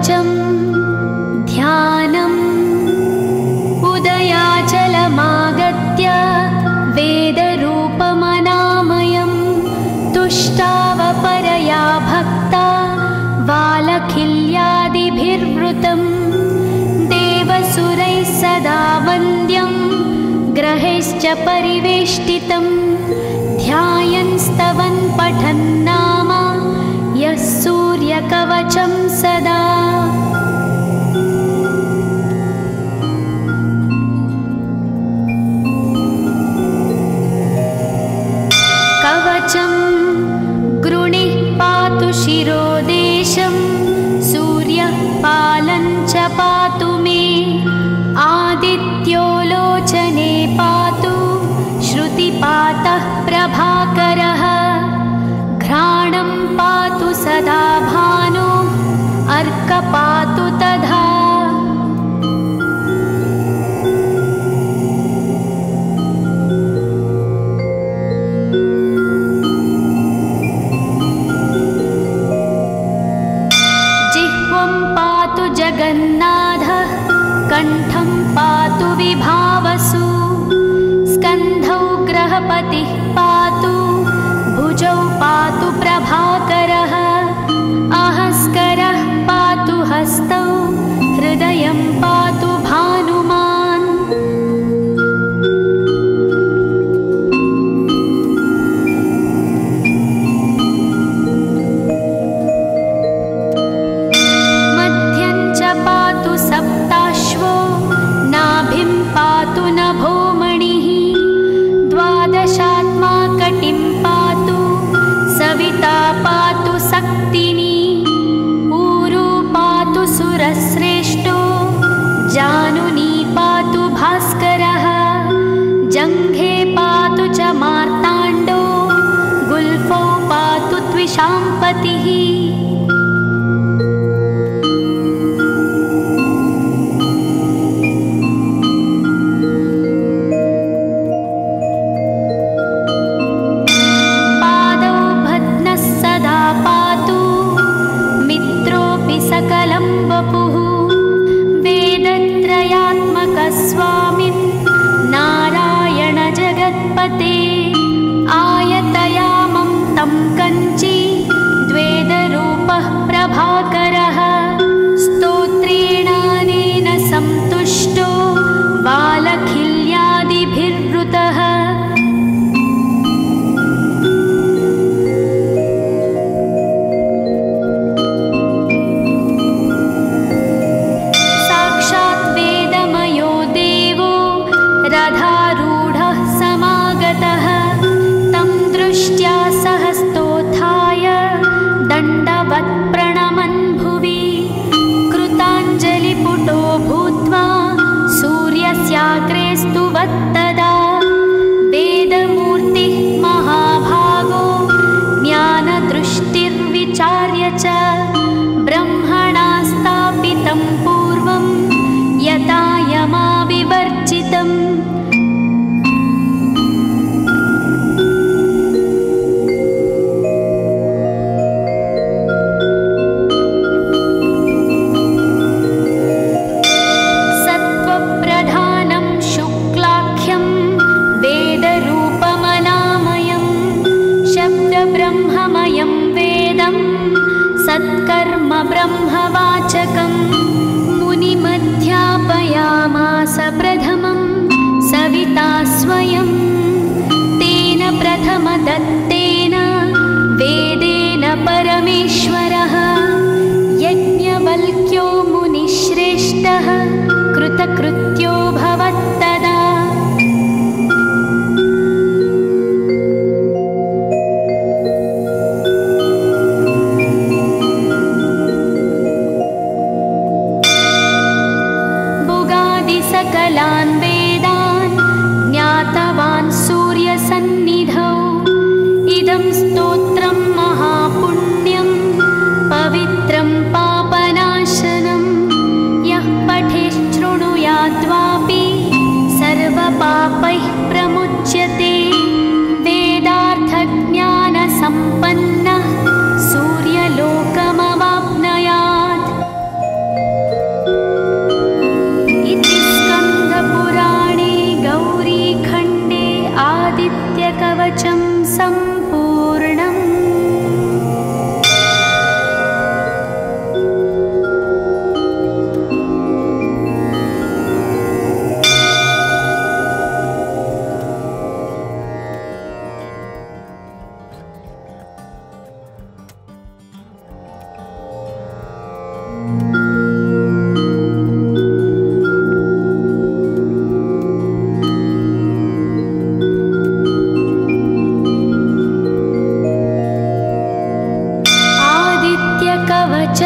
कवचं ध्यानम् उदयाचलमागत्य वेदरूपमनामयं तुष्टावपरया भक्ता वालखिल्यादिभिर्वृतं देवसुरैः सदा वन्द्यं ग्रहैश्च परिवेष्टितं ध्यायन् स्तवन् पठन् नाम यः सूर्यकवचं सदा। कवचं गृणिः पातु शिरोदेशं सूर्यः पालं च पातु मे आदित्यो लोचने पातु श्रुतिपातः प्रभाकरः घ्राणं पातु सदा भानो अर्कपातु तथा। जिह्वं पातु जगन्नाथः कण्ठं पातु विभावसु स्कन्धौ ग्रहपतिः पातु भुजौ पातु प्रभाकरः अहस्करः पातु हस्तौ हृदयं पातु भानुमान्। मध्यं च पातु सप्ताश्वो नाभिं पातु नभोमणिः द्वादशात्मा कटिं पातु सविता पातु सक्तिनी ऊरू पातु सुरश्रेष्ठो जानुनी पातु भास्करः जङ्घे पातु च मार्ताण्डो गुल्फौ पातु त्विषाम्पतिः। सकलं वपुः वेदत्रयात्मकस्वामिन् नारायण जगत्पते आयतयामं तं कञ्ची द्वेदरूपः प्रभाकरः स्तोत्रेणानेन सन्तुष्टो वालखिल्यादिभिर्वृतः। रथारूढः समागतः तं दृष्ट्या सहस्तोत्थाय दण्डवत् प्रणमन् भुवि कृताञ्जलिपुटो भूत्वा सूर्यस्याग्रे स्तुवत्तदा वेदमूर्तिः महाभागो ज्ञानदृष्टिर्विचार्य च ब्रह्मणा स्थापितं पूर्वं यथा यमाविवर्जितम्। सत्त्वप्रधानं शुक्लाख्यं वेदरूपमनामयं शब्दब्रह्ममयं वेदं सत्कर्म ब्रह्मवाचकम् मुनिमध्यापयामास प्रथमं सविता स्वयं तेन प्रथमदत्तेन वेदेन परमेश्वरः यज्ञवल्क्यो मुनिश्रेष्ठः कृतकृत्यो भवत्तदा। सकलान् वेदान् ज्ञातवान् सूर्यसन्निधौ इदं स्तोत्रं महापुण्यं पवित्रं पापनाशनं यः पठेत् शृणुयात्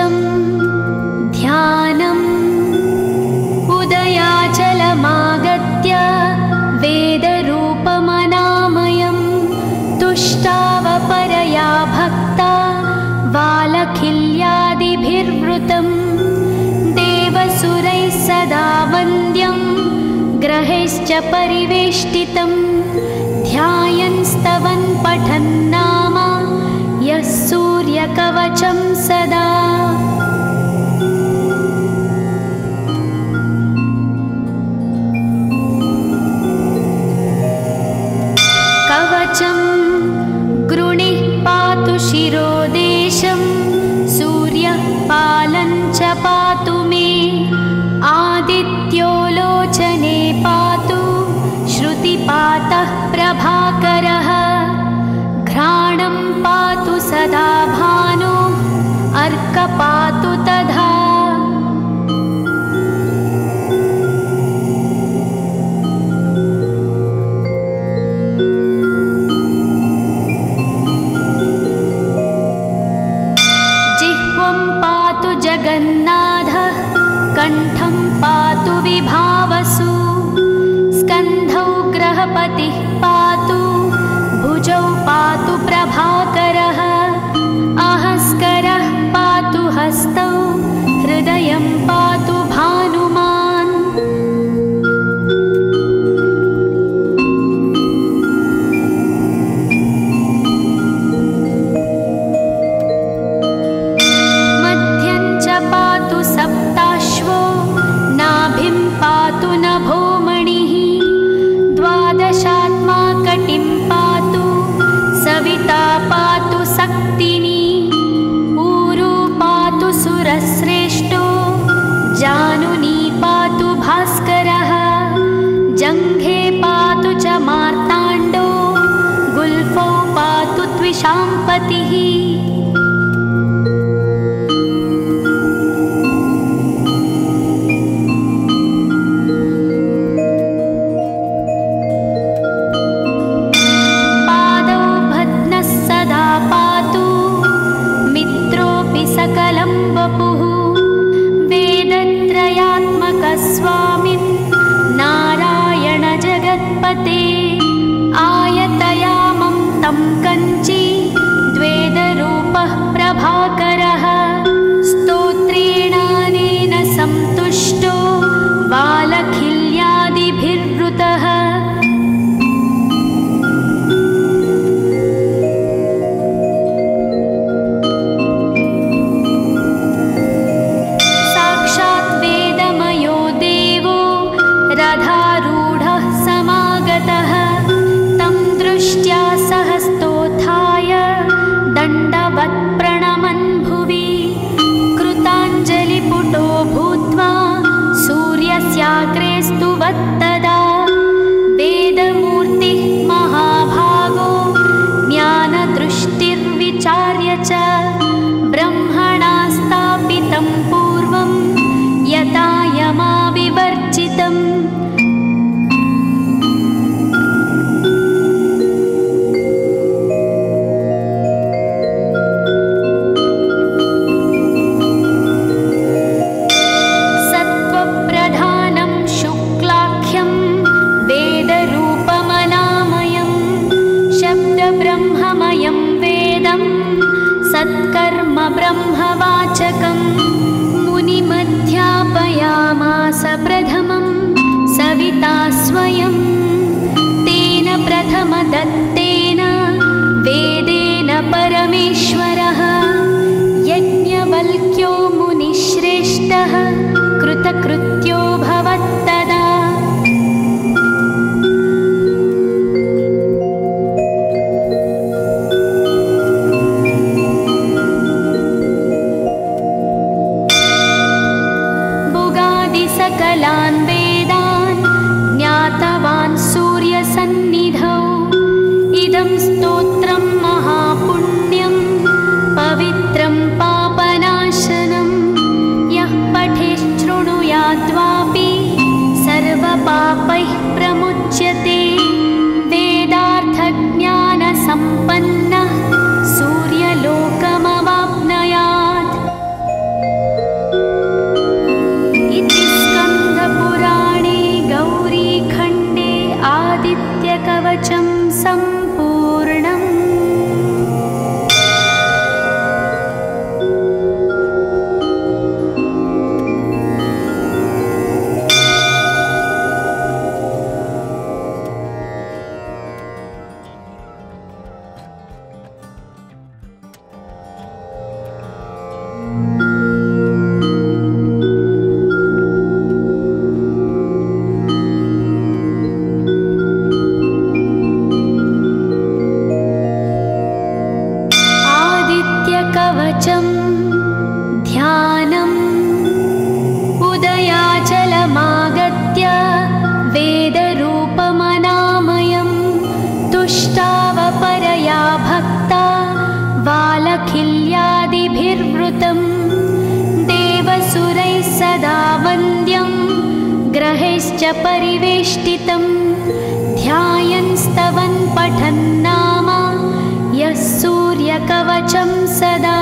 कवचम् ध्यानम् उदयाचलमागत्य वेदरूपमनामयम् तुष्टावपरया भक्ता वालखिल्यादिभिर्वृतम् देवसुरैः सदा वन्द्यम् ग्रहैश्च परिवेष्टितम् ध्यायन् स्तवन् पठन् नाम यः सूर्यकवचं सदा। कवचं गृणिः पातु शिरोदेशं सूर्यः पालं च पातु मे आदित्यो लोचने पातु श्रुतिपातः प्रभाकरः घ्राणं पातु सदा भानो अर्कपातु तथा। जिह्वं पातु जगन्नाथः कण्ठं पातु विभावसु स्कन्धौ ग्रहपतिः पातु भुजौ पातु प्रभाकरः अहस्करः पातु हस्तौ हृदयं पातु भानुमान्। मध्यं च पातु सप्ताश्वो नाभिं पातु नभोमणिः द्वादशात्मा कटिं पातु सविता पातु सक्तिनी ऊरू पातु सुरश्रेष्ठो जानुनी पातु भास्करः जङ्घे पातु च मार्ताण्डो गुल्फौ पातु त्विषाम्पतिः। सकलं वपुः वेदत्रयात्मकस्वामिन् नारायण जगत्पते आयतयामं तं कञ्ची द्वेदरूपः प्रभाकरः स्तोत्रेणानेन सन्तुष्टो वालखिल्यादिभिर्वृतः। रथारूढः समागतः तं दृष्ट्या सहस्तोत्थाय दण्डवत् प्रणमन् भुवि कृताञ्जलिपुटो भूत्वा सूर्यस्याग्रे स्तुवत्तदा वेदमूर्तिः महाभागो ज्ञानदृष्टिर्विचार्य च ब्रह्मणा स्थापितं पूर्वं यथा यमाविवर्जितम्। सत्त्वप्रधानं शुक्लाख्यं वेदरूपमनामयं शब्दब्रह्ममयं वेदं सत्कर्म ब्रह्मवाचकम् मुनिमध्यापयामास प्रथमं सविता स्वयं तेन प्रथमदत्तेन वेदेन परमेश्वरः यज्ञवल्क्यो मुनिश्रेष्ठः कृतकृत्यो भवत्तदा। सकलान् वेदान् ज्ञातवान् सूर्यसन्निधौ इदं स्तोत्रं महापुण्यं पवित्रं पापनाशनं यः पठेत् शृणुयाद्वापि सर्वपापैः प्रमुच्यते वेदार्थज्ञानसम्पन्नः सूर्यलोकमवाप्नुयात्। तेजश्च परिवेष्टितं ध्यायन् स्तवन् पठन् नाम यः सूर्यकवचं सदा।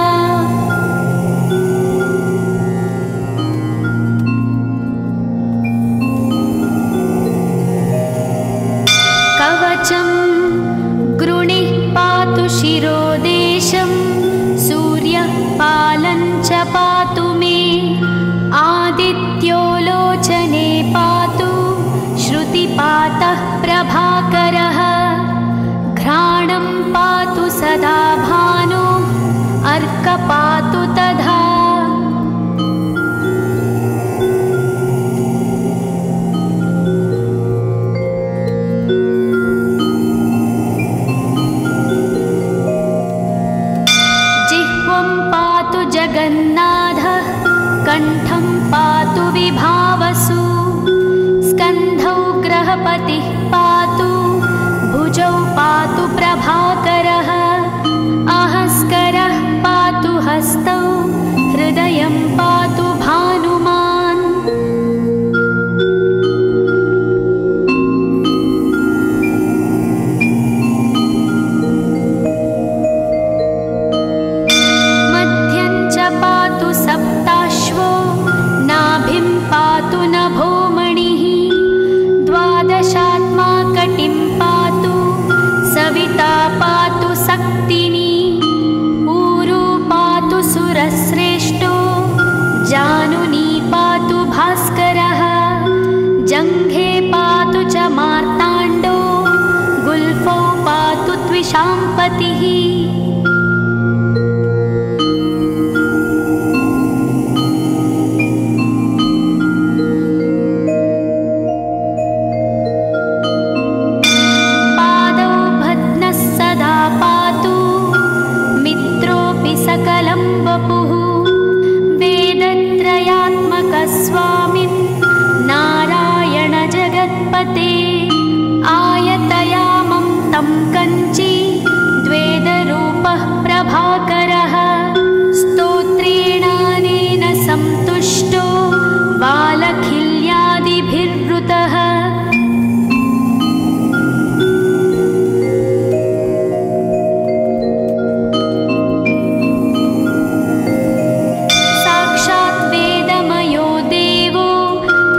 कवचं गृणिः पातु शिरोदेशं सूर्यः पालं च पातु मे आदित्यो लोचने पातु श्रुतिपातः प्रभाकरः घ्राणं पातु सदा भानो अर्कपातु तथा। जिह्वं पातु जगन्नाथः कण्ठं पातु विभावसु स्कन्धौ ग्रहपतिः पातु भुजौ पातु प्रभाकरः अहस्करः पातु हस्तौ हृदयं पातु भानुमान्। मध्यं च पातु सप्ताश्वो नाभिं पातु नभोमणिः द्वादशात्मा कटिं पातु सविता पातु सक्तिनी ऊरू पातु सुरश्रेष्ठो जानुनी पातु भास्करः जङ्घे पातु च मार्ताण्डो गुल्फौ पातु त्विषाम्पतिः। सकलं वपुः वेदत्रयात्मकस्वामिन् नारायण जगत्पते आयतयामं तं कञ्ची द्वेदरूपः प्रभाकरः स्तोत्रेणानेन सन्तुष्टो बालखिल्यादिभिर्वृतः।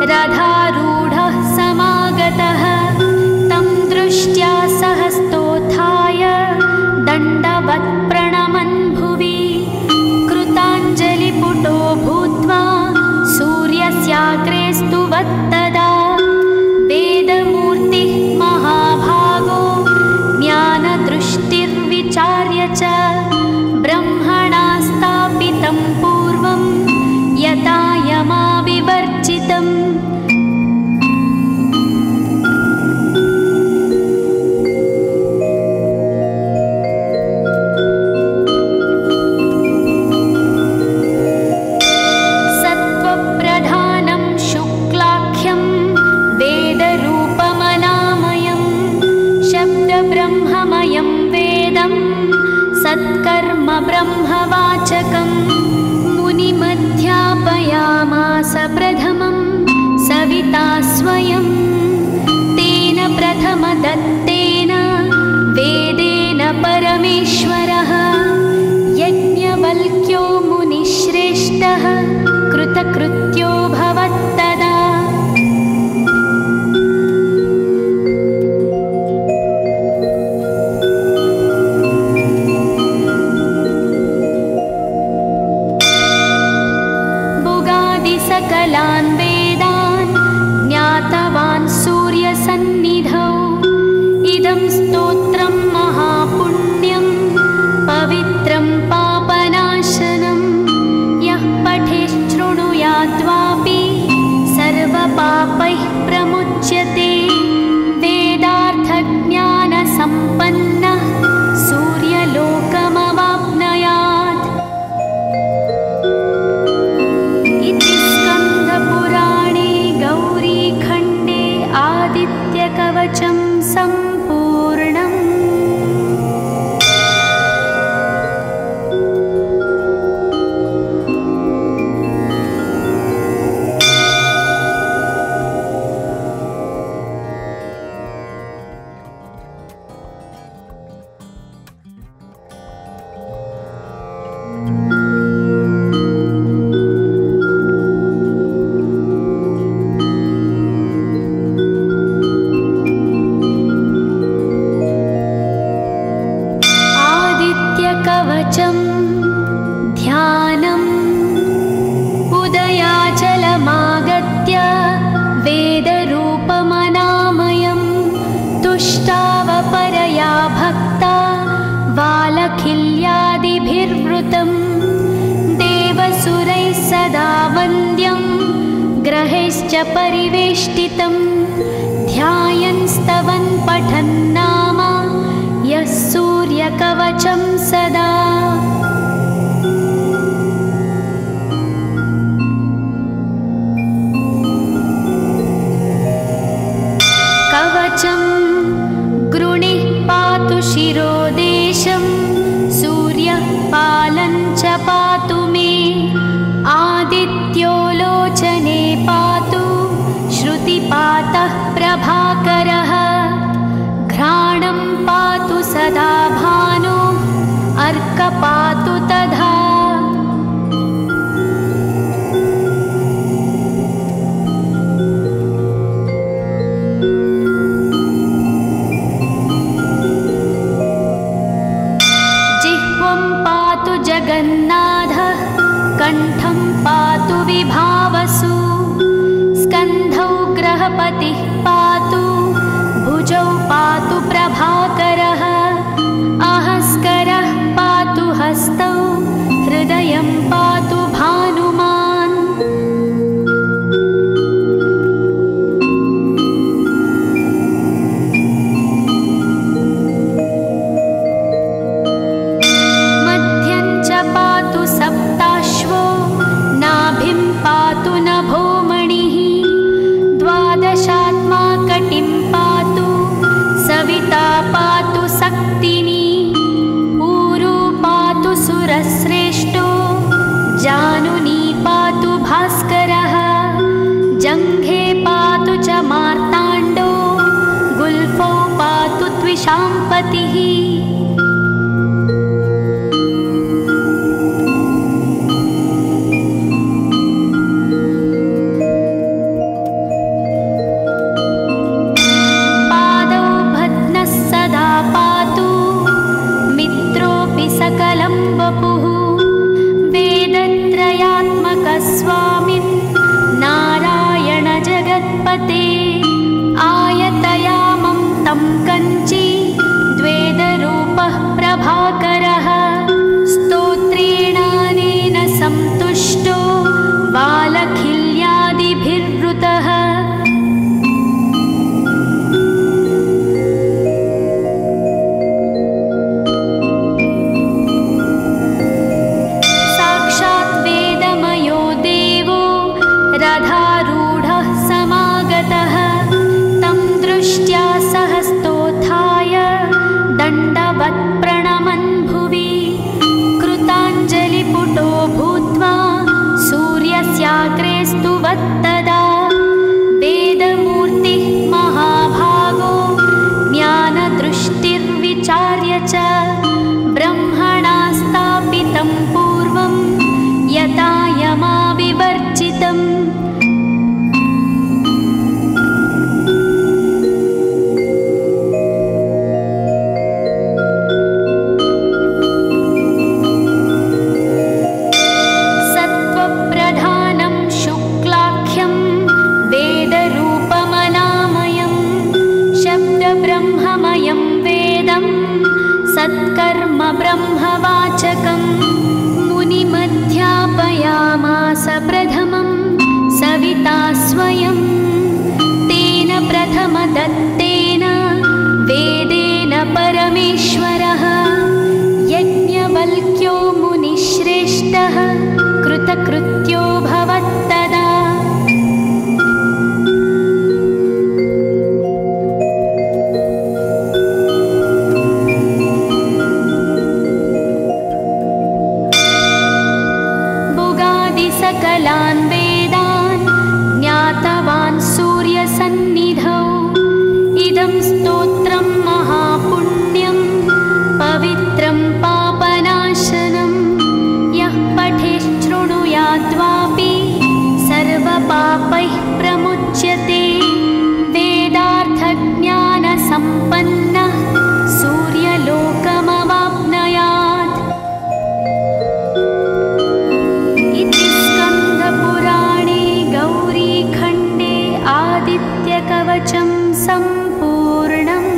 रथारूढः समागतः तं दृष्ट्या सहस्तोत्थाय दण्डवत् प्रणमन् भुवि कृताञ्जलिपुटो भूत्वा सूर्यस्याग्रे स्तुवत्तदा वेदमूर्तिः महाभागो ज्ञानदृष्टिर्विचार्य च ब्रह्मणा स्थापितं पूर्वं यथा यमाविवर्जितम्। सत्त्वप्रधानं शुक्लाख्यं वेदरूपमनामयं शब्दब्रह्ममयं वेदं सत्कर्म ब्रह्मवाचकम् मुनिमध्यापयामास प्रथमं सविता स्वयं तेन प्रथमदत्तेन वेदेन परमेश्वरः यज्ञवल्क्यो मुनिश्रेष्ठः कृतकृत्यो भवत्तदा। सकलान् वेदान् ज्ञातवान् सूर्यसन्निधौ इदं स्तोत्रं महापुण्यं पवित्रं पापनाशनं यः पठेत् शृणुयाद्वापि सर्वपापैः प्रमुच्यते वेदार्थज्ञानसम्पन्नः सूर्यलोकमवाप्नुयात्। स्कन्दपुराणे गौरीखण्डे आदित्यकवचं सम्पूर्णम्। परिवेष्टितं ध्यायन् स्तवन् पठन् नाम यः सूर्यकवचं सदा। कवचं गृणिः पातु शिरोदेशं सूर्यः पालं च पातु मे आदित्यो लोचने पातु श्रुतिपातः प्रभाकरः घ्राणं पातु सदा भानो अर्कपातु तथा। जिह्वं पातु जगन्नाथः कण्ठं पातु विभावसु स्कन्धौ ग्रहपतिः पातु भुजौ पातु प्रभाकरः अहस्करः पातु हस्तौ हृदयं पातु भानुमान्। मध्यं च पातु सप्ताश्वो नाभिं पातु नभोमणिः द्वादशात्मा कटिं पातु सविता पातु सक्तिनी ऊरू पातु सुरश्रेष्ठो जानुनी पातु भास्करः जङ्घे पातु च मार्ताण्डो गुल्फौ पातु त्विषाम्पतिः। सकलं वपुः वेदत्रयात्मकः स्वामिन् नारायण जगत्पते आयतयामं तं कञ्ची द्वेदरूपः प्रभाकरः स्तोत्रेणानेन सन्तुष्टो बालखिल्यादिभिर्वृतः। रथारूढः समागतः तं दृष्ट्या सहस्तोत्थाय दण्डवत् प्रणमन् भुवि कृताञ्जलिपुटो भूत्वा सूर्यस्याग्रे स्तुवत्तदा वेदमूर्तिः महाभागो ज्ञानदृष्टिर्विचार्य च ब्रह्मणा स्थापितं पूर्वं यथा यमाविवर्जितम्। सत्त्वप्रधानं शुक्लाख्यं वेदरूपमनामयं शब्दब्रह्ममयं वेदं सत्कर्म ब्रह्मवाचकं मुनिमध्यापयामास प्रथमं सविता स्वयं तेन प्रथमदत्तेन वेदेन परमेश्वरः यज्ञवल्क्यो मुनिश्रेष्ठः कृतकृत्यो भवत्तदा। सकलान् वेदान् ज्ञातवान् सूर्यसन्निधौ इदं स्तोत्रं महापुण्यं पवित्रं पापनाशनं यः पठेच्छृणुयाद्वापि सर्वपापैः प्रमुच्यते वेदार्थज्ञानसम्पन्नः सूर्यलोकमवाप्नुयात्। पुराणे गौरीखण्डे आदित्यकवचं सम्पूर्णम्।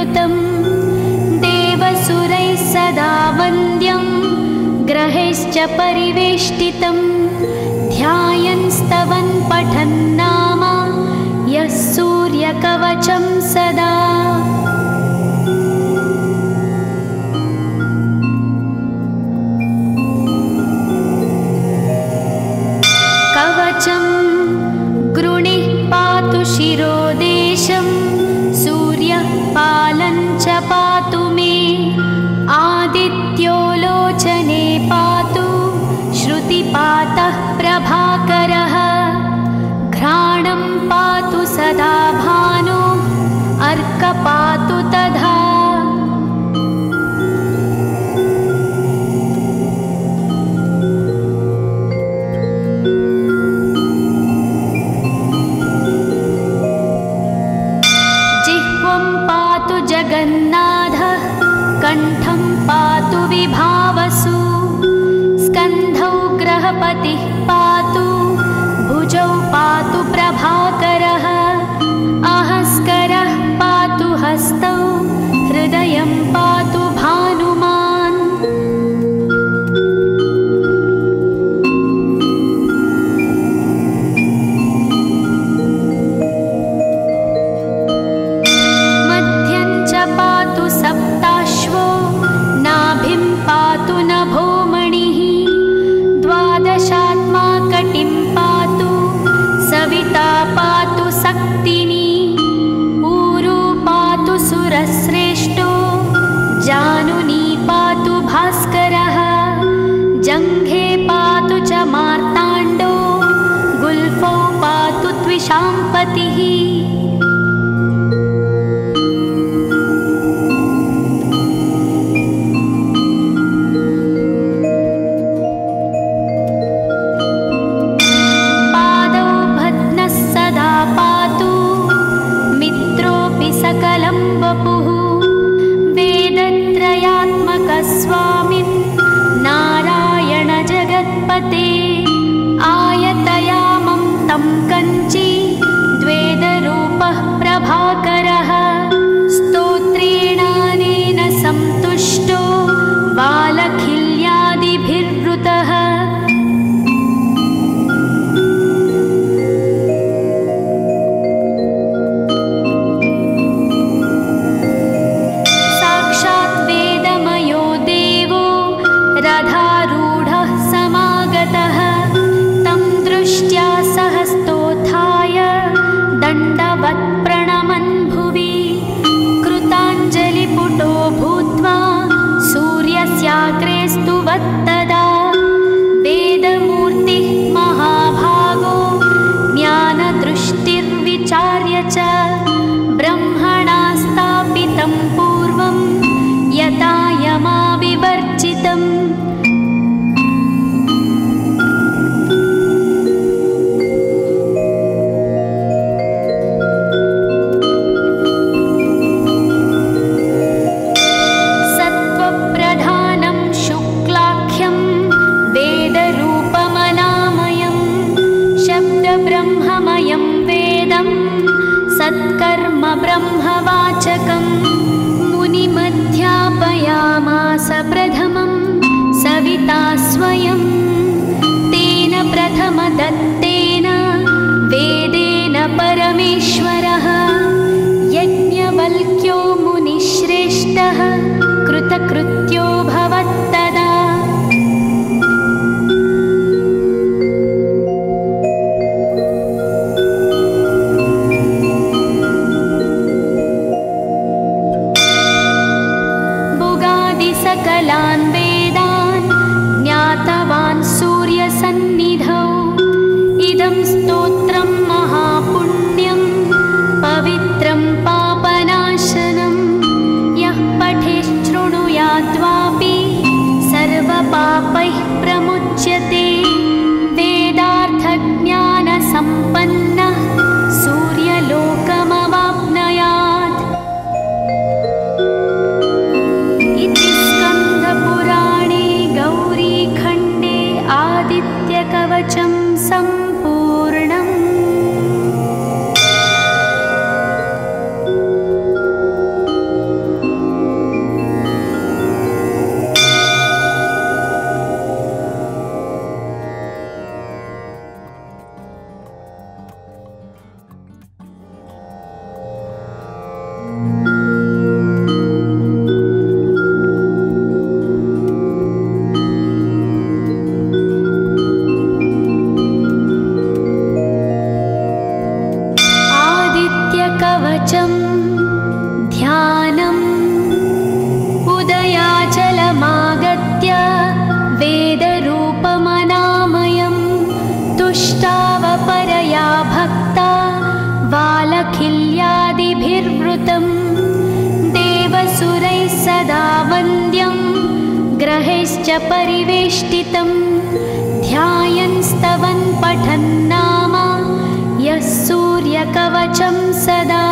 विवृतं देवसुरैः सदा वन्द्यं ग्रहैश्च परिवेष्टितं ध्यायन् स्तवन् पठन् नाम यः सूर्यकवचं सदा। कवचं गृणिः पातु शिरोदेशं सूर्यः पालं च पातु मे आदित्यो लोचने पातु श्रुतिपातः प्रभाकरः घ्राणं पातु सदा भानु अर्क पातु तथा। जगन्नाथः कण्ठं पातु विभावसु स्कन्धौ ग्रहपतिः पातु भुजौ पातु प्रभाकरः अहस्करः पातु हस्तौ हृदयं पातु भानुमान्। पातु सप्ताश्वो नाभिं पातु नभोमणिः द्वादशात्मा कटिं पातु सविता पातु सक्तिनी ऊरू पातु सुरश्रेष्ठो जानुनी पातु भास्करः जङ्घे पातु च मार्ताण्डो गुल्फौ पातु त्विषाम्पतिः। सकलं वपुः वेदत्रयात्मकस्वामिन् नारायण जगत्पते आयतयामं तं कञ्ची द्वेदरूपः प्रभाकरः स्तोत्रेणानेन संतुष्टो बालखिल्यादिभिर्वृतः। रथारूढः समागतः तं दृष्ट्या सहस्तोत्थाय दण्डवत् प्रणमन् भुवि कृताञ्जलिपुटो भूत्वा सूर्यस्याग्रे स्तुवत्तदा वेदमूर्तिः महाभागो ज्ञानदृष्टिर्विचार्य च ब्रह्मणा स्थापितं पूर्वं यथा यमाविवर्जितम्। सत्त्वप्रधानं शुक्लाख्यं वेदरूपमनामयं शब्दब्रह्ममयं वेदं सत्कर्म ब्रह्मवाचकं मुनिमध्यापयामास प्रथमं सविता स्वयं तेन प्रथमदत्तेन वेदेन परमेश्वरः यज्ञवल्क्यो मुनिश्रेष्ठः कृतकृत्यो भवत्तदा। सकलान् वेदान् ज्ञातवान् सूर्यसन्निधौ इदं स्तोत्रं महापुण्यं पवित्रं पापनाशनं यः पठेच्छृणुयाद्वापि सर्वपापैः प्रमुच्यते वेदार्थज्ञानसम्पन्नः सूर्यलोकमवाप्नुयात्। पुराणे गौरीखण्डे आदित्यकवचं सम्पूर्णम्। सूर्यश्च परिवेष्टितं ध्यायन् स्तवन् पठन् नाम यः सूर्यकवचं सदा।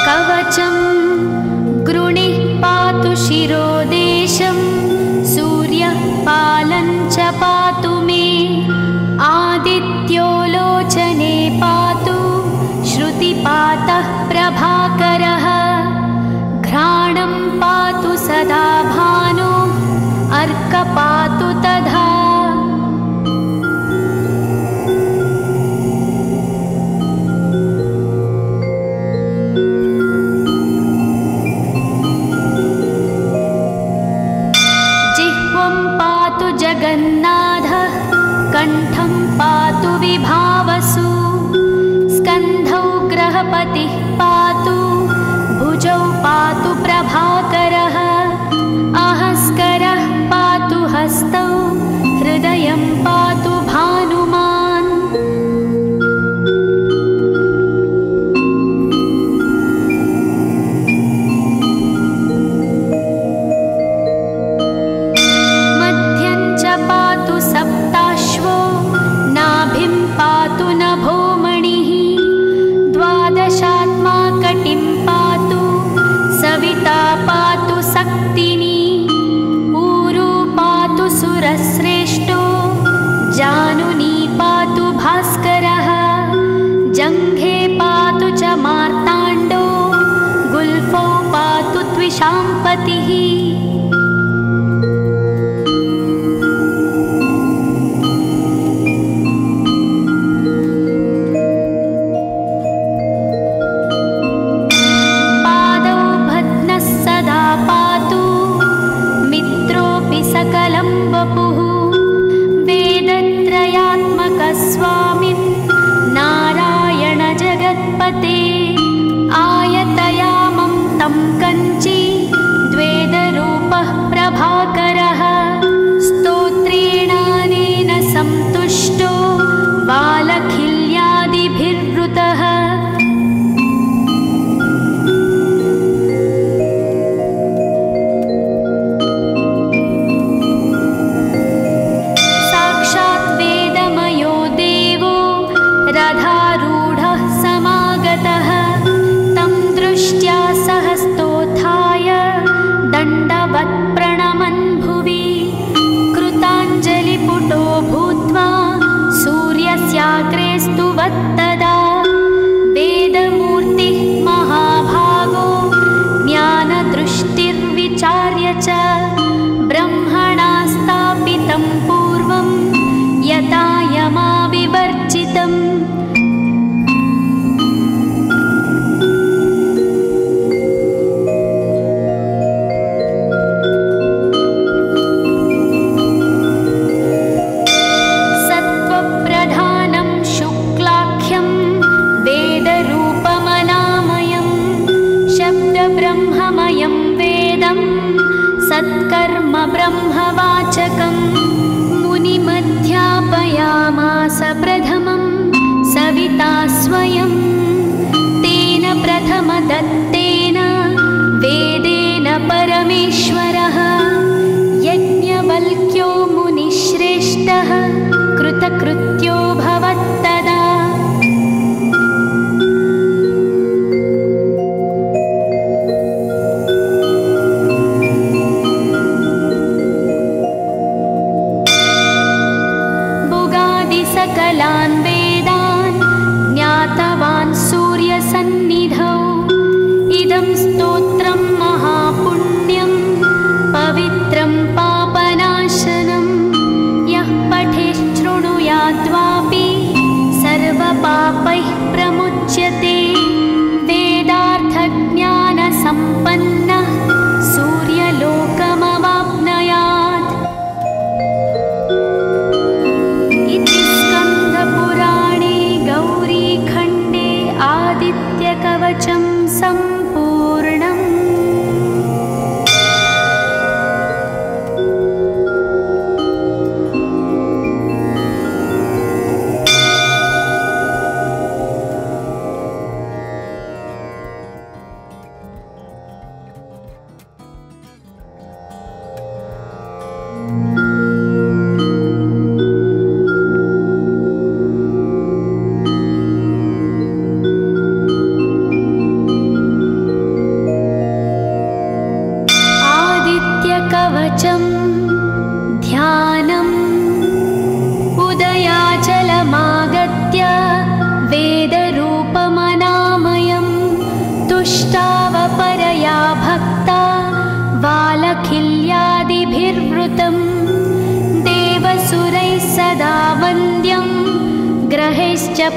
कवचं गृणिः पातु शिरोदेशं सूर्यः पालं च पातु मे आदित्यो लोचने पातु श्रुतिपातः प्रभाकरः घ्राणं पातु सदा भानो अर्कपातु तथा। जगन्नाथः कण्ठं पातु विभावसु स्कन्धौ ग्रहपतिः पातु भुजौ पातु प्रभाकरः अहस्करः पातु हस्तौ हृदयं पातु भानुमान्। पातु सप्ताश्वो नाभिं पातु नभोमणिः द्वादशात्मा कटिं पातु सविता पातु सक्तिनी ऊरू पातु सुरश्रेष्ठो जानुनी पातु भास्करः जङ्घे पातु च मार्ताण्डो गुल्फौ पातु त्विषाम्पतिः। सकलं वपुः वेदत्रयात्मकस्वामिन् नारायण जगत्पते आयतयामं तं कञ्ची द्वेदरूपः प्रभाकरः स्तोत्रेणानेन सन्तुष्टो बालखिल्यादिभिर्वृतः। रथारूढः समागतः तं दृष्ट्या सहस्तोत्थाय दण्डवत् प्रणमन् भुवि कृताञ्जलिपुटो भूत्वा सूर्यस्याग्रे स्तुवत्तदा वेदमूर्तिः महाभागो ज्ञानदृष्टिर्विचार्य च ब्रह्मणा स्थापितं पूर्वं यथा यमाविवर्जितम्। सत्त्वप्रधानं शुक्लाख्यं वेदरूपमनामयं शब्दब्रह्ममयं वेदं सत्कर्म ब्रह्मवाचकम् मुनिमध्यापयामास प्रथमं सविता स्वयं तेन प्रथमदत्तेन वेदेन परमेश्वरः यज्ञवल्क्यो मुनिश्रेष्ठः कृतकृत्यो भवत्तदा। सकलान् वेदान् ज्ञातवान् सूर्यसन्निधौ इदं स्तोत्रं महापुण्यं पवित्रं पापनाशनं यः पठेच्छृणुयाद्वापि सर्वपापैः प्रमुच्यते वेदार्थज्ञानसम्पन्नः सूर्यलोकमवाप्नुयात्। इति स्कन्दपुराणे गौरीखण्डे आदित्यकवचं सम्पूर्णम्।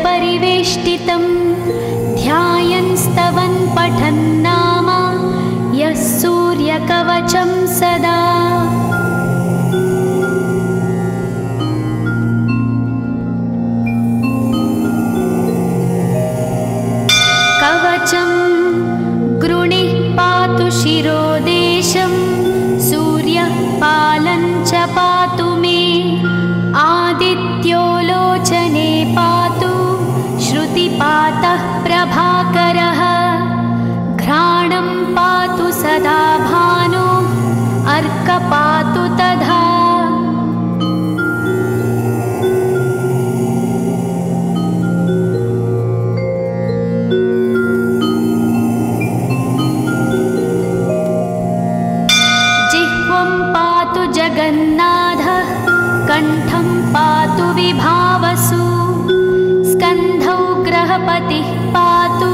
परिवेष्टितं ध्यायन् स्तवन् पठन् नाम यः सूर्यकवचं सदा। कवचं गृणिः पातु शिरोदेशं सूर्यः पालं च पातु मे आदित्यो लोचने पातु श्रुतिपातः प्रभाकरः घ्राणं पातु सदा भानो अर्कपातु तथा। जगन्नाथः कण्ठं पातु विभावसु स्कन्धौ ग्रहपतिः पातु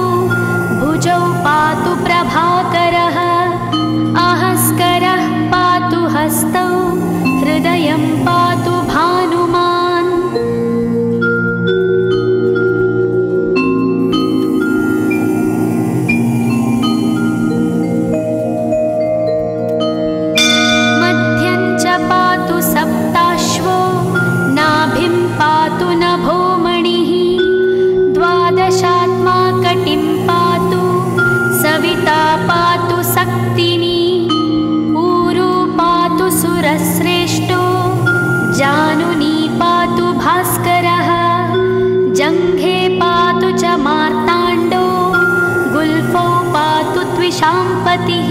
भुजौ पातु प्रभाकरः अहस्करः पातु हस्तौ हृदयं पातु भानुमान्। पातु सप्ताश्वो नाभिं पातु नभोमणिः द्वादशात्मा कटिं पातु सविता पातु सक्तिनी ऊरू पातु सुरश्रेष्ठो जानुनी पातु भास्करः जङ्घे पातु च मार्ताण्डो गुल्फौ पातु त्विषाम्पतिः।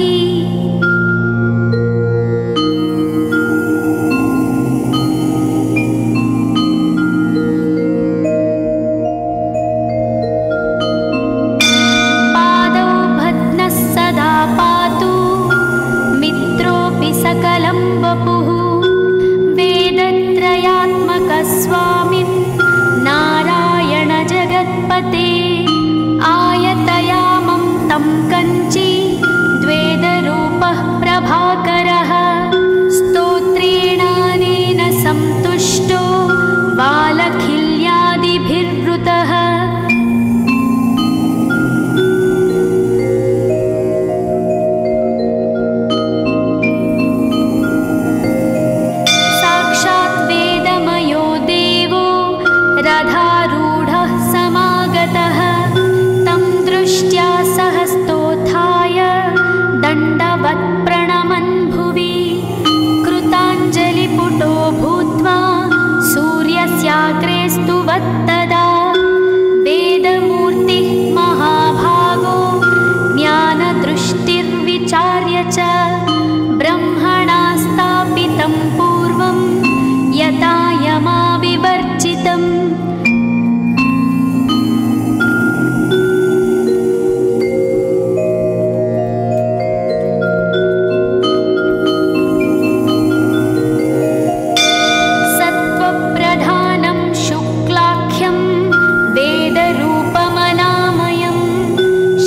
सकलं वपुः वेदत्रयात्मकस्वामिन् नारायण जगत्पते आयतयामं तं कञ्ची द्वेदरूपः प्रभाकरः स्तोत्रेणानेन सन्तुष्टो बालखिल्यादिभिर्वृतः। रथारूढः समागतः तं दृष्ट्या सहस्तोत्थाय दण्डवत् प्रणमन् भुवि कृताञ्जलिपुटो भूत्वा सूर्यस्याग्रे स्तुवत्तदा वेदमूर्तिः महाभागो ज्ञानदृष्टिर्विचार्य च ब्रह्मणा स्थापितं पूर्वं यथा यमाविवर्जितम्। सत्त्वप्रधानं शुक्लाख्यं वेदरूपमनामयं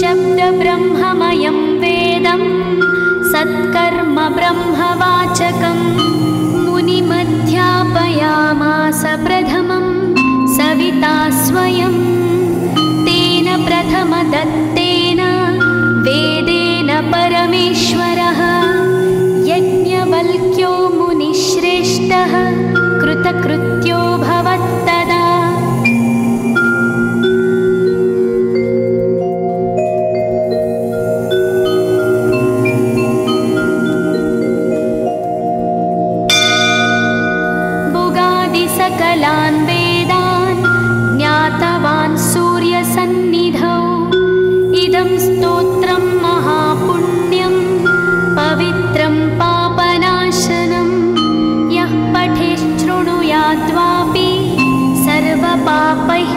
शब्दब्रह्ममयं वेदं सत्कर्म ब्रह्मवाचकम् मुनिमध्यापयामास प्रथमं सविता स्वयं तेन प्रथमदत्तेन वेदेन परमेश्वरः यज्ञवल्क्यो मुनिश्रेष्ठः कृतकृत्यो भवत्तदा। सकलान् वेदान् ज्ञातवान् सूर्यसन्निधौ इदं स्तोत्रं महापुण्यं पवित्रं पापनाशनं यः पठेत् शृणुयाद्वापि सर्वपापैः